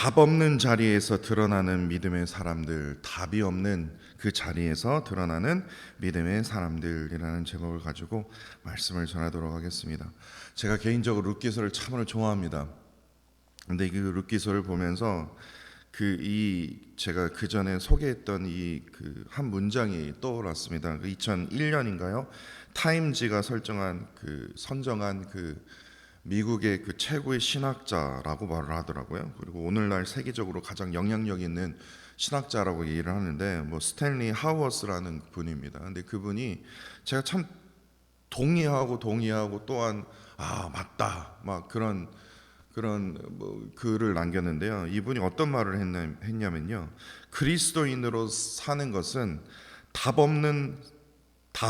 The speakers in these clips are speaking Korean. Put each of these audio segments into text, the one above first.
답 없는 자리에서 드러나는 믿음의 사람들, 답이 없는 그 자리에서 드러나는 믿음의 사람들이라는 제목을 가지고 말씀을 전하도록 하겠습니다. 제가 개인적으로 룻기서를 참으로 좋아합니다. 근데 그 룻기서를 보면서 제가 그 전에 소개했던 한 문장이 떠올랐습니다. 2001년인가요? 타임지가 선정한 미국의 최고의 신학자라고 말을 하더라고요. 그리고 오늘날 세계적으로 가장 영향력 있는 신학자라고 얘기를 하는데 스탠리 하워스라는 분입니다. 근데 그분이 제가 참 동의하고 또한 맞다 막 그런 글을 남겼는데요. 이분이 어떤 말을 했냐면요. 그리스도인으로 사는 것은 답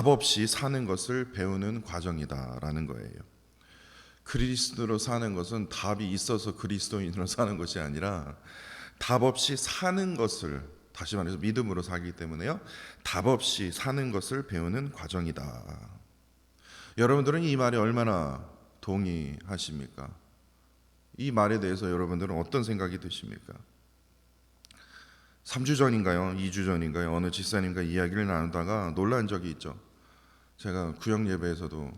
없이 사는 것을 배우는 과정이다라는 거예요. 그리스도로 사는 것은 답이 있어서 그리스도인으로 사는 것이 아니라 답 없이 사는 것을, 다시 말해서 믿음으로 살기 때문에요, 답 없이 사는 것을 배우는 과정이다. 여러분들은 이 말에 얼마나 동의하십니까? 이 말에 대해서 여러분들은 어떤 생각이 드십니까? 3주 전인가요? 2주 전인가요? 어느 집사님과 이야기를 나누다가 놀란 적이 있죠. 제가 구역 예배에서도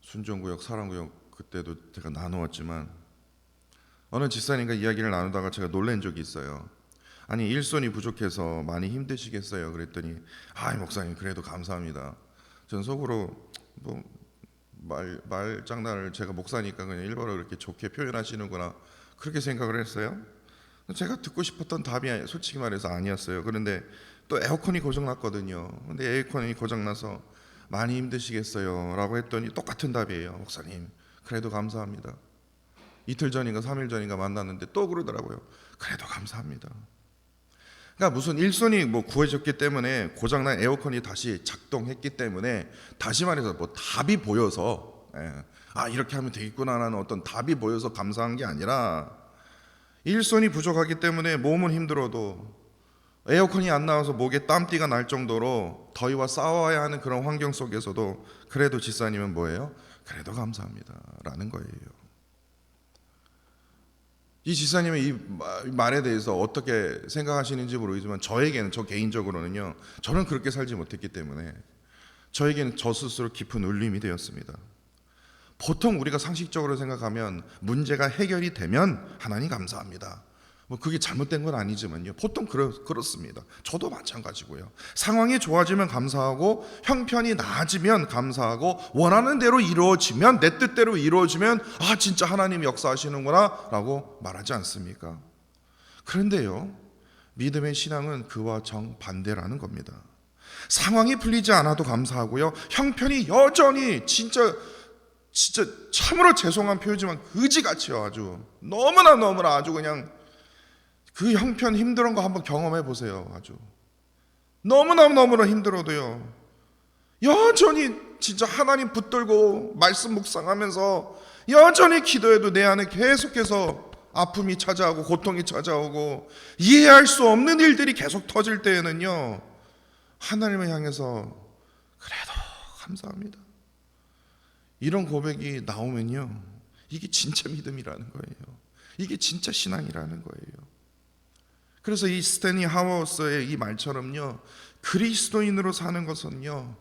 순종구역, 사랑구역 그때도 제가 나누었지만 어느 집사님과 이야기를 나누다가 제가 놀란 적이 있어요. 아니, 일손이 부족해서 많이 힘드시겠어요? 그랬더니 목사님 그래도 감사합니다. 전 속으로 말장난을, 제가 목사니까 그냥 일부러 그렇게 좋게 표현하시는구나 그렇게 생각을 했어요. 제가 듣고 싶었던 답이 솔직히 말해서 아니었어요. 그런데 또 에어컨이 고장났거든요. 근데 에어컨이 고장나서 많이 힘드시겠어요? 라고 했더니 똑같은 답이에요. 목사님 그래도 감사합니다. 이틀 전인가 3일 전인가 만났는데 또 그러더라고요. 그래도 감사합니다. 그러니까 무슨 일손이 구해졌기 때문에, 고장난 에어컨이 다시 작동했기 때문에, 다시 말해서 답이 보여서 이렇게 하면 되겠구나라는 어떤 답이 보여서 감사한 게 아니라, 일손이 부족하기 때문에 몸은 힘들어도 에어컨이 안 나와서 목에 땀띠가 날 정도로 더위와 싸워야 하는 그런 환경 속에서도 그래도 집사님은 뭐예요? 그래도 감사합니다 라는 거예요. 이 집사님은 이 말에 대해서 어떻게 생각하시는지 모르겠지만 저 개인적으로는요, 저는 그렇게 살지 못했기 때문에 저에게는 저 스스로 깊은 울림이 되었습니다. 보통 우리가 상식적으로 생각하면 문제가 해결이 되면 하나님 감사합니다, 그게 잘못된 건 아니지만요, 보통 그렇습니다. 저도 마찬가지고요. 상황이 좋아지면 감사하고, 형편이 나아지면 감사하고, 원하는 대로 이루어지면, 내 뜻대로 이루어지면 진짜 하나님이 역사하시는구나 라고 말하지 않습니까? 그런데요, 믿음의 신앙은 그와 정반대라는 겁니다. 상황이 풀리지 않아도 감사하고요, 형편이 여전히 진짜 참으로 죄송한 표현이지만 그지같이요, 아주 너무나 아주 그냥 그 형편 힘든 거 한번 경험해 보세요. 아주 너무나 힘들어도요, 여전히 진짜 하나님 붙들고 말씀 묵상하면서 여전히 기도해도 내 안에 계속해서 아픔이 찾아오고 고통이 찾아오고 이해할 수 없는 일들이 계속 터질 때에는요, 하나님을 향해서 그래도 감사합니다, 이런 고백이 나오면요, 이게 진짜 믿음이라는 거예요. 이게 진짜 신앙이라는 거예요. 그래서 이 스탠리 하워스의 이 말처럼요, 그리스도인으로 사는 것은요,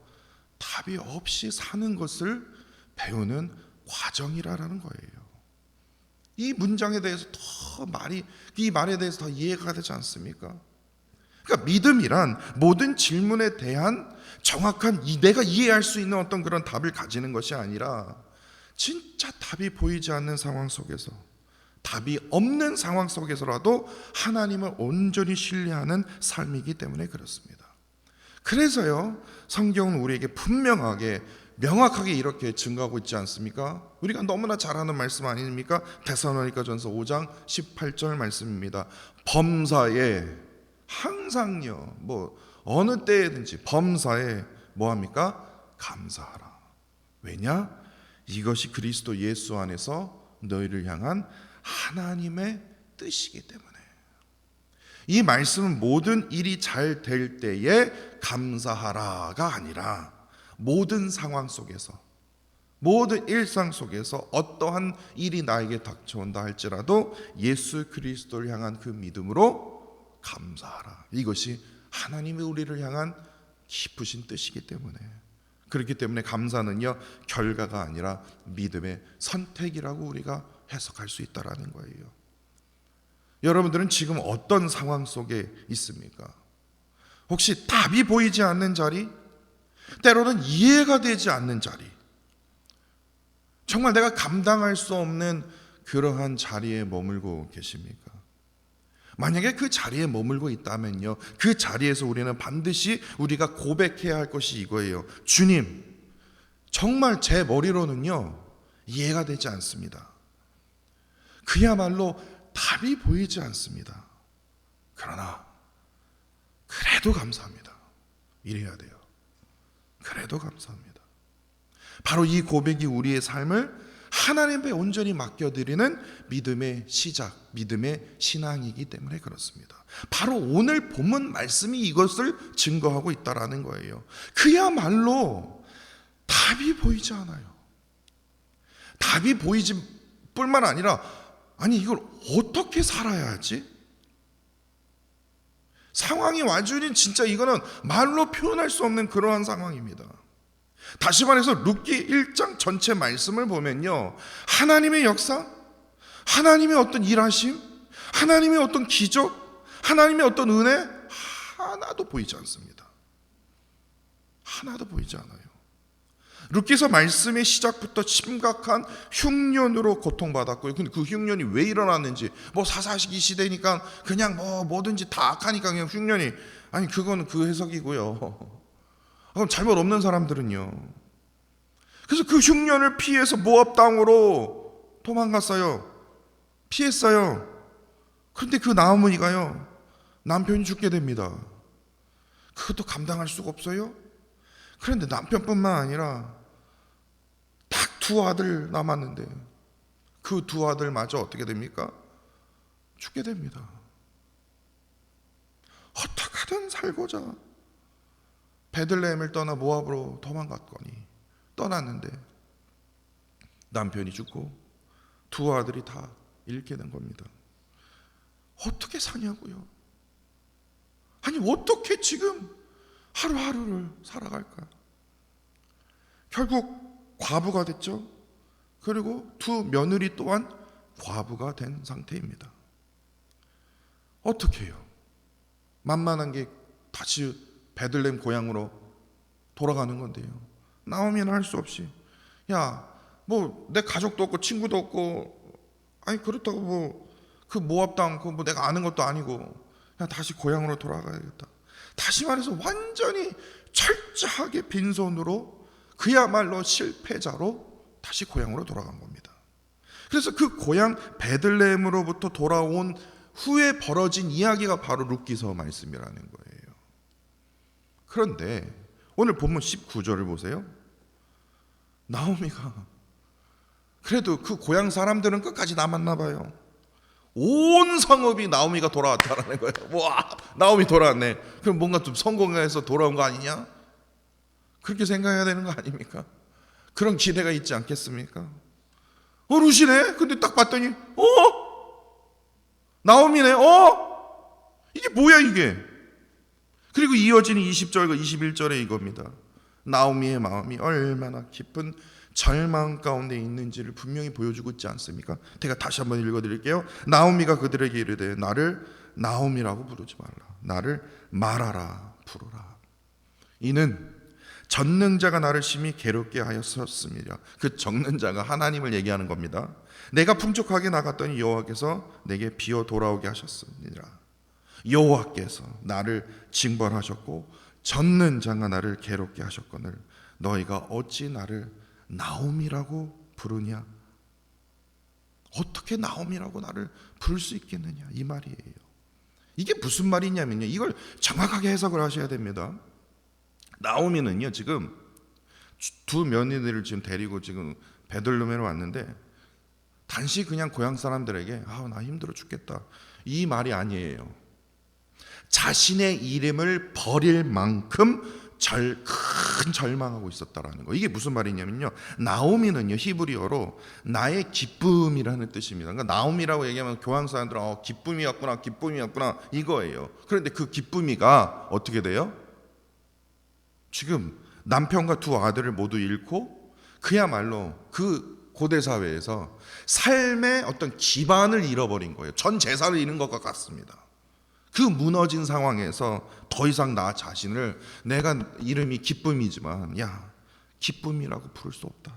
답이 없이 사는 것을 배우는 과정이라는 거예요. 이 문장에 대해서 이 말에 대해서 더 이해가 되지 않습니까? 그러니까 믿음이란 모든 질문에 대한 정확한 내가 이해할 수 있는 어떤 그런 답을 가지는 것이 아니라, 진짜 답이 보이지 않는 상황 속에서, 답이 없는 상황 속에서라도 하나님을 온전히 신뢰하는 삶이기 때문에 그렇습니다. 그래서요, 성경은 우리에게 명확하게 이렇게 증거하고 있지 않습니까? 우리가 너무나 잘 아는 말씀 아닙니까? 데살로니가전서 5장 18절 말씀입니다. 범사에 항상요, 어느 때에든지 범사에 뭐합니까? 감사하라. 왜냐? 이것이 그리스도 예수 안에서 너희를 향한 하나님의 뜻이기 때문에. 이 말씀은 모든 일이 잘 될 때에 감사하라가 아니라 모든 상황 속에서, 모든 일상 속에서 어떠한 일이 나에게 닥쳐온다 할지라도 예수 그리스도를 향한 그 믿음으로 감사하라. 이것이 하나님이 우리를 향한 깊으신 뜻이기 때문에, 그렇기 때문에 감사는요 결과가 아니라 믿음의 선택이라고 우리가 해석할 수 있다라는 거예요. 여러분들은 지금 어떤 상황 속에 있습니까? 혹시 답이 보이지 않는 자리, 때로는 이해가 되지 않는 자리, 정말 내가 감당할 수 없는 그러한 자리에 머물고 계십니까? 만약에 그 자리에 머물고 있다면요, 그 자리에서 우리는 반드시 우리가 고백해야 할 것이 이거예요. 주님, 정말 제 머리로는요 이해가 되지 않습니다. 그야말로 답이 보이지 않습니다. 그러나 그래도 감사합니다. 이래야 돼요. 그래도 감사합니다. 바로 이 고백이 우리의 삶을 하나님께 온전히 맡겨드리는 믿음의 시작, 믿음의 신앙이기 때문에 그렇습니다. 바로 오늘 본문 말씀이 이것을 증거하고 있다라는 거예요. 그야말로 답이 보이지 않아요. 답이 보이지 뿐만 아니라, 아니 이걸 어떻게 살아야 하지? 상황이 완전히 진짜 이거는 말로 표현할 수 없는 그러한 상황입니다. 다시 말해서 룻기 1장 전체 말씀을 보면요, 하나님의 역사, 하나님의 어떤 일하심, 하나님의 어떤 기적, 하나님의 어떤 은혜 하나도 보이지 않습니다. 하나도 보이지 않아요. 룻기서 말씀의 시작부터 심각한 흉년으로 고통받았고요. 근데 그 흉년이 왜 일어났는지, 뭐 사사시기 시대니까 그냥 뭐든지 다 악하니까 그냥 흉년이, 아니 그건 그 해석이고요. 그럼 잘못 없는 사람들은요, 그래서 그 흉년을 피해서 모압 땅으로 도망갔어요. 피했어요. 그런데 그 나오미가요 남편이 죽게 됩니다. 그것도 감당할 수가 없어요. 그런데 남편뿐만 아니라 딱 두 아들 남았는데 그 두 아들마저 어떻게 됩니까? 죽게 됩니다. 어떻게든 살고자 베들레헴을 떠나 모압으로 도망갔거니 떠났는데 남편이 죽고 두 아들이 다 잃게 된 겁니다. 어떻게 사냐고요? 아니 어떻게 지금 하루하루를 살아갈까? 결국 과부가 됐죠. 그리고 두 며느리 또한 과부가 된 상태입니다. 어떻게 해요? 만만한 게 다시 베들레헴 고향으로 돌아가는 건데요, 나오미는 할 수 없이, 야 뭐 내 가족도 없고 친구도 없고, 아니 그렇다고 뭐 그 모압 땅 그 뭐 내가 아는 것도 아니고 그냥 다시 고향으로 돌아가야겠다. 다시 말해서 완전히 철저하게 빈손으로, 그야말로 실패자로 다시 고향으로 돌아간 겁니다. 그래서 그 고향 베들레헴으로부터 돌아온 후에 벌어진 이야기가 바로 룻기서 말씀이라는 거예요. 그런데 오늘 본문 19절을 보세요. 나오미가, 그래도 그 고향 사람들은 끝까지 남았나 봐요. 온 성읍이 나오미가 돌아왔다라는 거예요. 와, 나오미 돌아왔네. 그럼 뭔가 좀 성공해서 돌아온 거 아니냐? 그렇게 생각해야 되는 거 아닙니까? 그런 기대가 있지 않겠습니까? 룻이네? 근데 딱 봤더니 나오미네? 이게 뭐야 이게? 그리고 이어지는 20절과 21절에 이겁니다. 나오미의 마음이 얼마나 깊은 절망 가운데 있는지를 분명히 보여주고 있지 않습니까? 제가 다시 한번 읽어드릴게요. 나오미가 그들에게 이르되 나를 나오미라고 부르지 말라, 나를 마라라 부르라. 이는 전능자가 나를 심히 괴롭게 하였었습니다. 그 적는 자가 하나님을 얘기하는 겁니다. 내가 풍족하게 나갔더니 여호와께서 내게 비어 돌아오게 하셨습니다. 여호와께서 나를 징벌하셨고 젖는 자가 나를 괴롭게 하셨거늘 너희가 어찌 나를 나오미라고 부르냐? 어떻게 나오미라고 나를 부를 수 있겠느냐, 이 말이에요. 이게 무슨 말이냐면요, 이걸 정확하게 해석을 하셔야 됩니다. 나오미는요 지금 두 며느리를 지금 데리고 지금 베들레헴에 왔는데 단지 그냥 고향 사람들에게 나 힘들어 죽겠다 이 말이 아니에요. 자신의 이름을 버릴 만큼 큰 절망하고 있었다라는 거. 이게 무슨 말이냐면요, 나오미는요 히브리어로 나의 기쁨이라는 뜻입니다. 그러니까 나오미라고 얘기하면 교황 사람들은 기쁨이었구나, 기쁨이었구나 이거예요. 그런데 그 기쁨이가 어떻게 돼요? 지금 남편과 두 아들을 모두 잃고 그야말로 그 고대 사회에서 삶의 어떤 기반을 잃어버린 거예요. 전 재산을 잃은 것과 같습니다. 그 무너진 상황에서 더 이상 나 자신을, 내가 이름이 기쁨이지만 야, 기쁨이라고 부를 수 없다,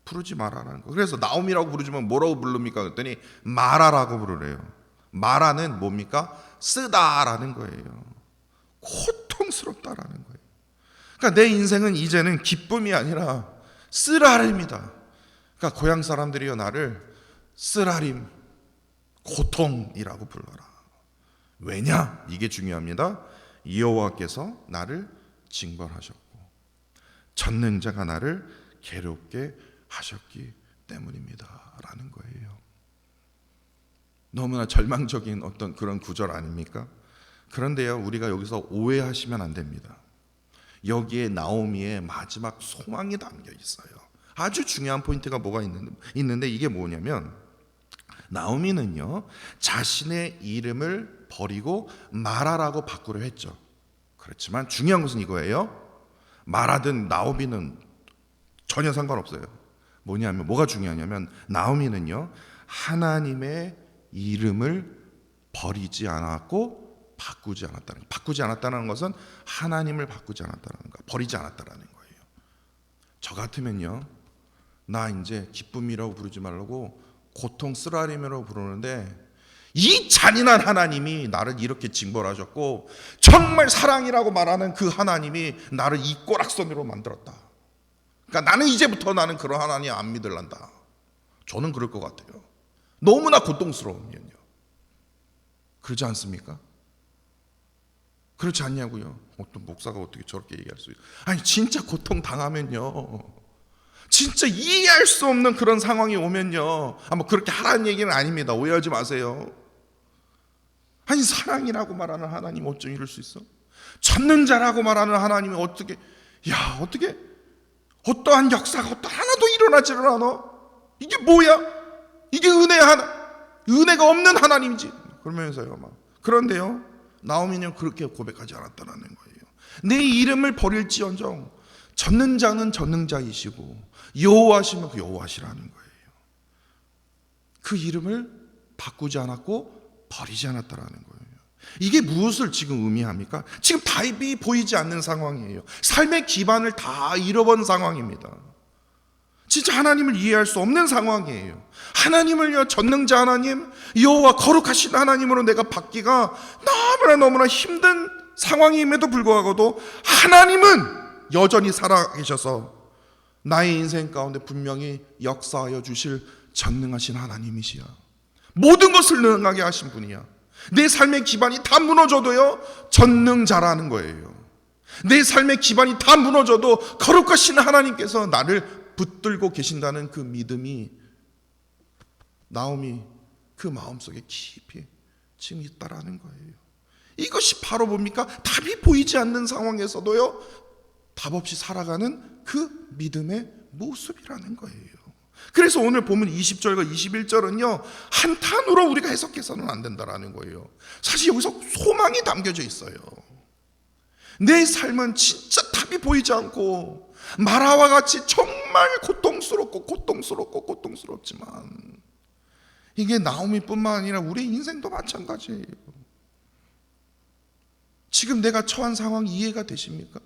부르지 마라라는 거. 그래서 나옴이라고 부르지만 뭐라고 부릅니까? 그랬더니 마라라고 부르래요. 마라는 뭡니까? 쓰다라는 거예요. 고통스럽다라는 거예요. 그러니까 내 인생은 이제는 기쁨이 아니라 쓰라림이다. 그러니까 고향 사람들이여 나를 쓰라림, 고통이라고 불러라. 왜냐? 이게 중요합니다. 여호와께서 나를 징벌하셨고 전능자가 나를 괴롭게 하셨기 때문입니다 라는 거예요. 너무나 절망적인 어떤 그런 구절 아닙니까? 그런데요, 우리가 여기서 오해하시면 안 됩니다. 여기에 나오미의 마지막 소망이 담겨 있어요. 아주 중요한 포인트가 뭐가 있는데 이게 뭐냐면, 나오미는요 자신의 이름을 버리고 마라라고 바꾸려 했죠. 그렇지만 중요한 것은 이거예요. 마라든 나오미는 전혀 상관없어요. 뭐가 중요하냐면, 나오미는요 하나님의 이름을 버리지 않았고 바꾸지 않았다는, 바꾸지 않았다는 것은 하나님을 바꾸지 않았다는 거, 버리지 않았다는 거예요. 저 같으면요, 나 이제 기쁨이라고 부르지 말라고 고통 쓰라림이라고 부르는데, 이 잔인한 하나님이 나를 이렇게 징벌하셨고 정말 사랑이라고 말하는 그 하나님이 나를 이 꼬락선으로 만들었다. 그러니까 나는 이제부터 나는 그런 하나님 안 믿을란다. 저는 그럴 것 같아요. 너무나 고통스러우면요. 그러지 않습니까? 그렇지 않냐고요. 어떤 목사가 어떻게 저렇게 얘기할 수 있어요? 아니 진짜 고통 당하면요, 진짜 이해할 수 없는 그런 상황이 오면요, 뭐 그렇게 하라는 얘기는 아닙니다. 오해하지 마세요. 아니 사랑이라고 말하는 하나님 어쩜 이럴 수 있어? 전능자라고 말하는 하나님이 어떻게 어떠한 역사가 하나도 일어나지를 않아? 이게 뭐야? 이게 은혜가 없는 하나님이지. 그러면서요 막. 그런데요, 나오미는 그렇게 고백하지 않았다는 거예요. 내 이름을 버릴지언정 전능자는 전능자이시고 여호와시면 그 여호와시라는 거예요. 그 이름을 바꾸지 않았고 버리지 않았다라는 거예요. 이게 무엇을 지금 의미합니까? 지금 답이 보이지 않는 상황이에요. 삶의 기반을 다 잃어버린 상황입니다. 진짜 하나님을 이해할 수 없는 상황이에요. 하나님을요, 전능자 하나님, 여호와 거룩하신 하나님으로 내가 받기가 너무나 힘든 상황임에도 불구하고도 하나님은 여전히 살아계셔서 나의 인생 가운데 분명히 역사하여 주실 전능하신 하나님이시야. 모든 것을 능하게 하신 분이야. 내 삶의 기반이 다 무너져도요, 전능자라는 거예요. 내 삶의 기반이 다 무너져도 거룩하신 하나님께서 나를 붙들고 계신다는 그 믿음이 나오미 그 마음속에 깊이 지금 있다라는 거예요. 이것이 바로 뭡니까? 답이 보이지 않는 상황에서도요, 답 없이 살아가는 그 믿음의 모습이라는 거예요. 그래서 오늘 보면 20절과 21절은요 한탄으로 우리가 해석해서는 안 된다라는 거예요. 사실 여기서 소망이 담겨져 있어요. 내 삶은 진짜 답이 보이지 않고 마라와 같이 정말 고통스럽지만 이게 나오미뿐만 아니라 우리 인생도 마찬가지예요. 지금 내가 처한 상황 이해가 되십니까?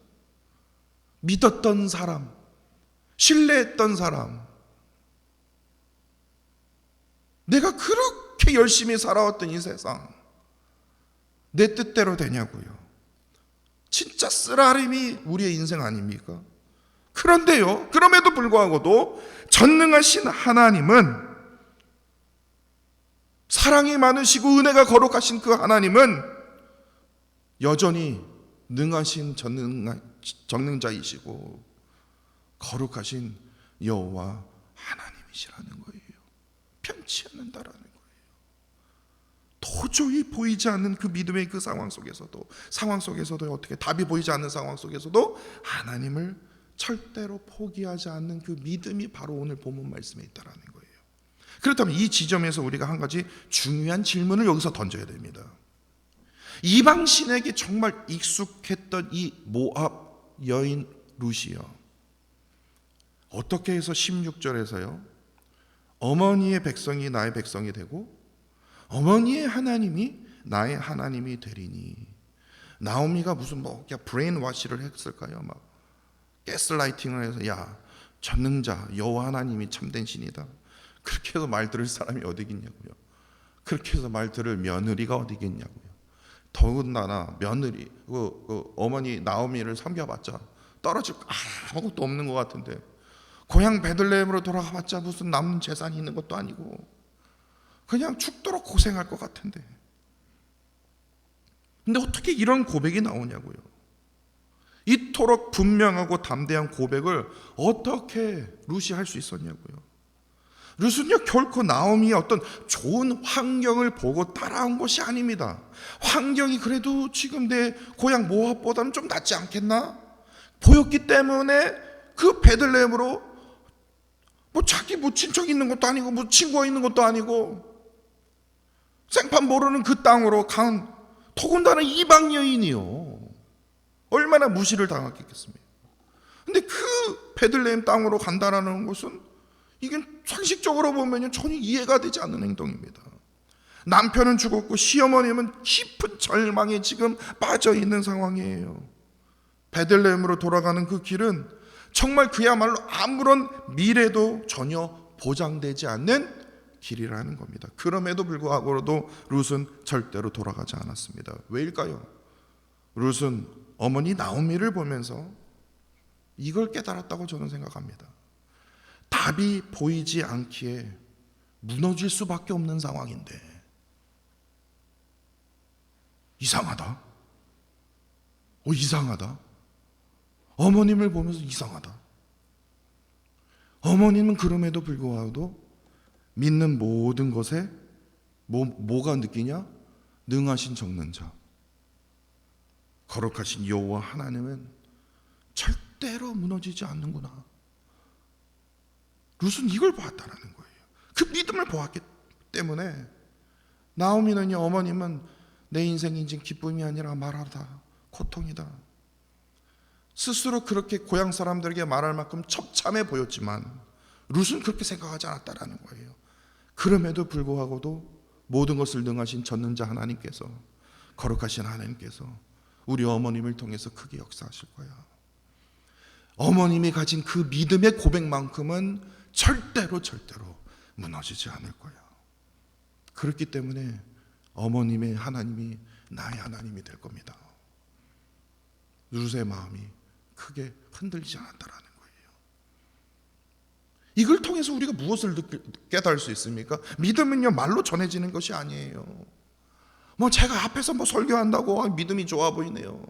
믿었던 사람, 신뢰했던 사람, 내가 그렇게 열심히 살아왔던 이 세상 내 뜻대로 되냐고요. 진짜 쓰라림이 우리의 인생 아닙니까? 그런데요, 그럼에도 불구하고도 전능하신 하나님은, 사랑이 많으시고 은혜가 거룩하신 그 하나님은 여전히 능하신 전능자이시고 거룩하신 여호와 하나님이시라는 거예요. 편치 않는다라는 거예요. 도저히 보이지 않는 그 믿음의 그 상황 속에서도 어떻게 답이 보이지 않는 상황 속에서도 하나님을 절대로 포기하지 않는 그 믿음이 바로 오늘 본문 말씀에 있다라는 거예요. 그렇다면 이 지점에서 우리가 한 가지 중요한 질문을 여기서 던져야 됩니다. 이방 신에게 정말 익숙했던 이 모압 여인 룻이요, 어떻게 해서 16절에서요 어머니의 백성이 나의 백성이 되고 어머니의 하나님이 나의 하나님이 되리니. 나오미가 무슨 브레인 와시를 했을까요? 막 가스라이팅을 해서 야, 전능자 여호와 하나님이 참된 신이다, 그렇게 해서 말 들을 사람이 어디겠냐고요. 그렇게 해서 말 들을 며느리가 어디겠냐고요. 더군다나 며느리 어머니 나오미를 섬겨봤자 떨어질 거 아무것도 없는 것 같은데, 고향 베들레헴으로 돌아가봤자 무슨 남은 재산이 있는 것도 아니고 그냥 죽도록 고생할 것 같은데, 근데 어떻게 이런 고백이 나오냐고요. 이토록 분명하고 담대한 고백을 어떻게 룻이 할 수 있었냐고요. 룻은요 결코 나오미의 어떤 좋은 환경을 보고 따라온 것이 아닙니다. 환경이 그래도 지금 내 고향 모압보다는 좀 낫지 않겠나 보였기 때문에 그 베들레헴으로 자기 친척 있는 것도 아니고 친구가 있는 것도 아니고 생판 모르는 그 땅으로 간, 더군다나 이방 여인이요, 얼마나 무시를 당했겠습니까. 근데 그 베들레헴 땅으로 간다라는 것은 이게 상식적으로 보면 전혀 이해가 되지 않는 행동입니다. 남편은 죽었고 시어머님은 깊은 절망에 지금 빠져 있는 상황이에요. 베들레헴으로 돌아가는 그 길은 정말 그야말로 아무런 미래도 전혀 보장되지 않는 길이라는 겁니다. 그럼에도 불구하고도 룻은 절대로 돌아가지 않았습니다. 왜일까요? 룻은 어머니 나오미를 보면서 이걸 깨달았다고 저는 생각합니다. 답이 보이지 않기에 무너질 수밖에 없는 상황인데 이상하다. 이상하다. 어머님을 보면서 이상하다. 어머님은 그럼에도 불구하고도 믿는 모든 것에 뭐가 느끼냐? 능하신 적는 자, 거룩하신 여호와 하나님은 절대로 무너지지 않는구나. 룻은 이걸 보았다라는 거예요. 그 믿음을 보았기 때문에 나오미는요, 어머님은 내 인생이 지금 기쁨이 아니라 말하다 고통이다, 스스로 그렇게 고향 사람들에게 말할 만큼 처참해 보였지만 룻은 그렇게 생각하지 않았다라는 거예요. 그럼에도 불구하고도 모든 것을 능하신 전능자 하나님께서, 거룩하신 하나님께서 우리 어머님을 통해서 크게 역사하실 거야. 어머님이 가진 그 믿음의 고백만큼은 절대로 무너지지 않을 거야. 그렇기 때문에 어머님의 하나님이 나의 하나님이 될 겁니다. 룻의 마음이 크게 흔들리지 않았다라는 거예요. 이걸 통해서 우리가 무엇을 깨달을 수 있습니까? 믿음은요 말로 전해지는 것이 아니에요. 제가 앞에서 설교한다고 믿음이 좋아 보이네요.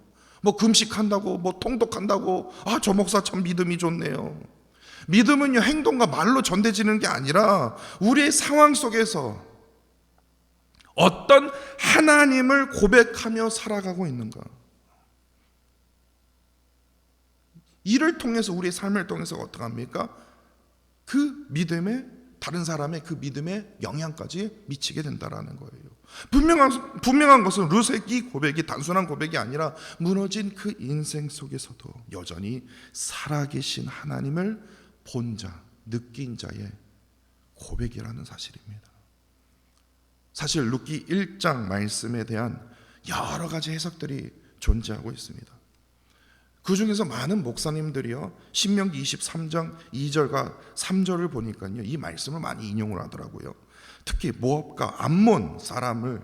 금식한다고 통독한다고 저 목사 참 믿음이 좋네요. 믿음은요 행동과 말로 전해지는 게 아니라 우리의 상황 속에서 어떤 하나님을 고백하며 살아가고 있는가, 이를 통해서 우리의 삶을 통해서 어떻게 합니까? 그 믿음에, 다른 사람의 그 믿음에 영향까지 미치게 된다라는 거예요. 분명한 것은 룻의 이 고백이 단순한 고백이 아니라 무너진 그 인생 속에서도 여전히 살아계신 하나님을 본 자, 느낀 자의 고백이라는 사실입니다. 사실 룻기 1장 말씀에 대한 여러 가지 해석들이 존재하고 있습니다. 그 중에서 많은 목사님들이요 신명기 23장 2절과 3절을 보니까요 이 말씀을 많이 인용을 하더라고요. 특히 모압과 암몬 사람을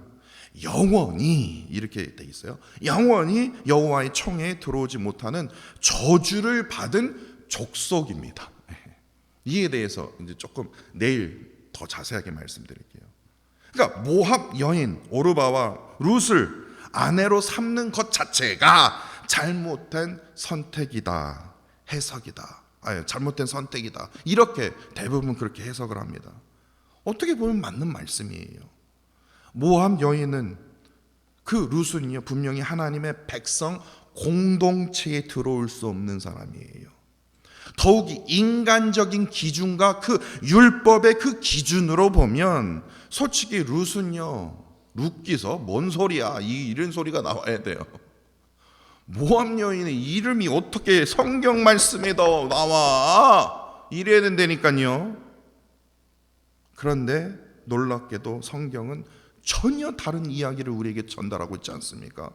영원히, 이렇게 돼 있어요, 영원히 여호와의 청에 들어오지 못하는 저주를 받은 족속입니다. 이에 대해서 이제 조금 내일 더 자세하게 말씀드릴게요. 그러니까 모압 여인 오르바와 룻을 아내로 삼는 것 자체가 잘못된 선택이다, 해석이다, 잘못된 선택이다, 이렇게 대부분 그렇게 해석을 합니다. 어떻게 보면 맞는 말씀이에요. 모압 여인은 그 룻은요 분명히 하나님의 백성 공동체에 들어올 수 없는 사람이에요. 더욱이 인간적인 기준과 그 율법의 그 기준으로 보면 솔직히 룻은요, 룻기서 뭔 소리야, 이런 소리가 나와야 돼요. 모압 여인의 이름이 어떻게 성경 말씀에도 나와? 이래야 된다니까요. 그런데 놀랍게도 성경은 전혀 다른 이야기를 우리에게 전달하고 있지 않습니까?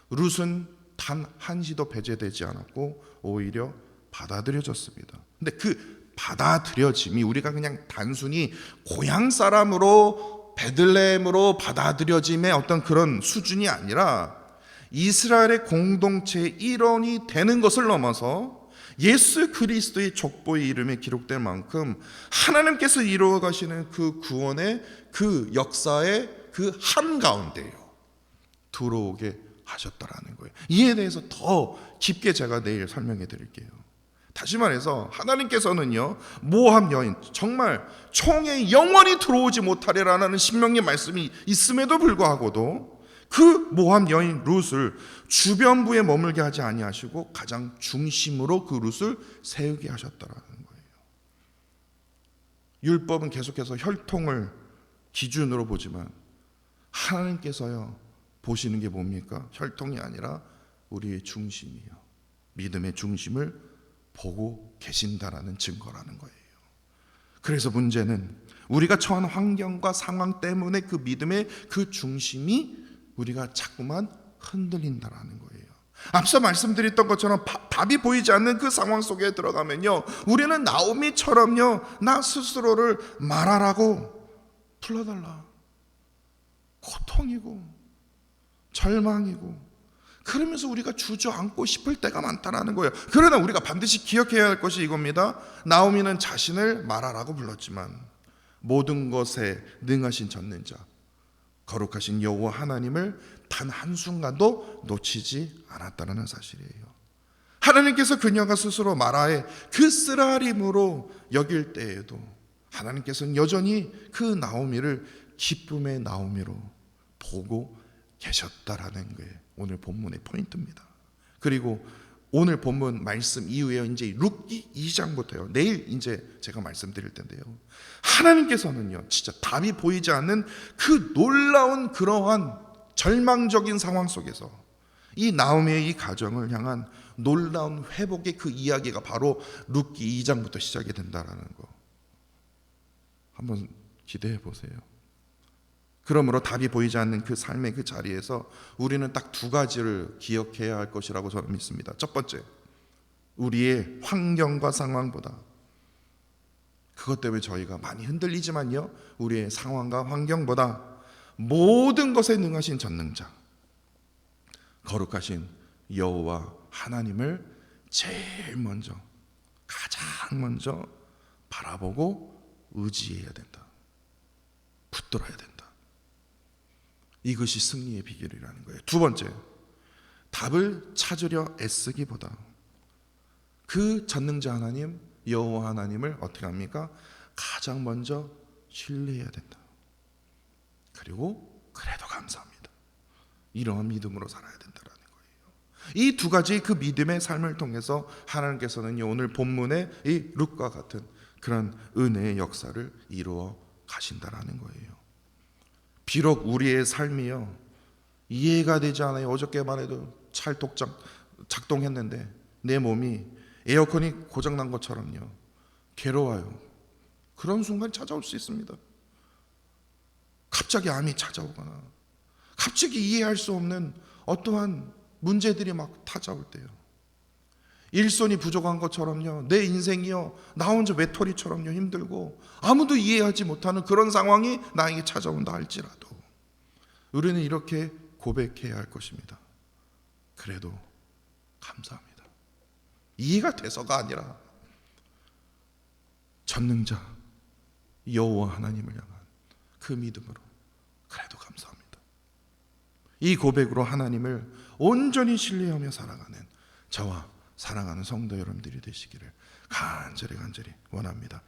룻은 단 한시도 배제되지 않았고 오히려 받아들여졌습니다. 근데 그 받아들여짐이 우리가 그냥 단순히 고향 사람으로 베들레헴으로 받아들여짐의 어떤 그런 수준이 아니라 이스라엘의 공동체의 일원이 되는 것을 넘어서 예수 그리스도의 족보의 이름에 기록된 만큼 하나님께서 이루어 가시는 그 구원의 그 역사의 그 한가운데요 들어오게 하셨다라는 거예요. 이에 대해서 더 깊게 제가 내일 설명해 드릴게요. 다시 말해서 하나님께서는요 모압 여인 정말 총에 영원히 들어오지 못하리라는 신명기 말씀이 있음에도 불구하고도 그 모압 여인 룻을 주변부에 머물게 하지 아니하시고 가장 중심으로 그 룻을 세우게 하셨다라는 거예요. 율법은 계속해서 혈통을 기준으로 보지만 하나님께서요 보시는 게 뭡니까? 혈통이 아니라 우리의 중심이요 믿음의 중심을 보고 계신다라는 증거라는 거예요. 그래서 문제는 우리가 처한 환경과 상황 때문에 그 믿음의 그 중심이 우리가 자꾸만 흔들린다라는 거예요. 앞서 말씀드렸던 것처럼 답이 보이지 않는 그 상황 속에 들어가면요 우리는 나오미처럼요 나 스스로를 말하라고 불러달라, 고통이고 절망이고 그러면서 우리가 주저앉고 싶을 때가 많다라는 거예요. 그러나 우리가 반드시 기억해야 할 것이 이겁니다. 나오미는 자신을 말하라고 불렀지만 모든 것에 능하신 전능자 거룩하신 여호와 하나님을 단 한순간도 놓치지 않았다는 사실이에요. 하나님께서 그녀가 스스로 마라의 그 쓰라림으로 여길 때에도 하나님께서는 여전히 그 나오미를 기쁨의 나오미로 보고 계셨다라는 게 오늘 본문의 포인트입니다. 그리고 오늘 본문 말씀 이후에 이제 룻기 2장부터요. 내일 이제 제가 말씀드릴 텐데요. 하나님께서는요, 진짜 답이 보이지 않는 그 놀라운 그러한 절망적인 상황 속에서 이 나오미의 이 가정을 향한 놀라운 회복의 그 이야기가 바로 룻기 2장부터 시작이 된다라는 거. 한번 기대해 보세요. 그러므로 답이 보이지 않는 그 삶의 그 자리에서 우리는 딱 두 가지를 기억해야 할 것이라고 저는 믿습니다. 첫 번째, 우리의 환경과 상황보다 그것 때문에 저희가 많이 흔들리지만요 우리의 상황과 환경보다 모든 것에 능하신 전능자 거룩하신 여호와 하나님을 제일 먼저 가장 먼저 바라보고 의지해야 된다. 붙들어야 된다. 이것이 승리의 비결이라는 거예요. 두 번째, 답을 찾으려 애쓰기보다 그 전능자 하나님 여호와 하나님을 어떻게 합니까? 가장 먼저 신뢰해야 된다. 그리고 그래도 감사합니다. 이러한 믿음으로 살아야 된다는 거예요. 이 두 가지 그 믿음의 삶을 통해서 하나님께서는 오늘 본문의 이 룻과 같은 그런 은혜의 역사를 이루어 가신다라는 거예요. 비록 우리의 삶이요 이해가 되지 않아요. 어저께만 해도 찰떡 작동했는데 내 몸이 에어컨이 고장난 것처럼요 괴로워요. 그런 순간 찾아올 수 있습니다. 갑자기 암이 찾아오거나 갑자기 이해할 수 없는 어떠한 문제들이 막 찾아올 때요 일손이 부족한 것처럼요 내 인생이요 나 혼자 외톨이처럼요 힘들고 아무도 이해하지 못하는 그런 상황이 나에게 찾아온다 할지라도 우리는 이렇게 고백해야 할 것입니다. 그래도 감사합니다. 이해가 돼서가 아니라 전능자 여호와 하나님을 향한 그 믿음으로 그래도 감사합니다. 이 고백으로 하나님을 온전히 신뢰하며 살아가는 저와 사랑하는 성도 여러분들이 되시기를 간절히 원합니다.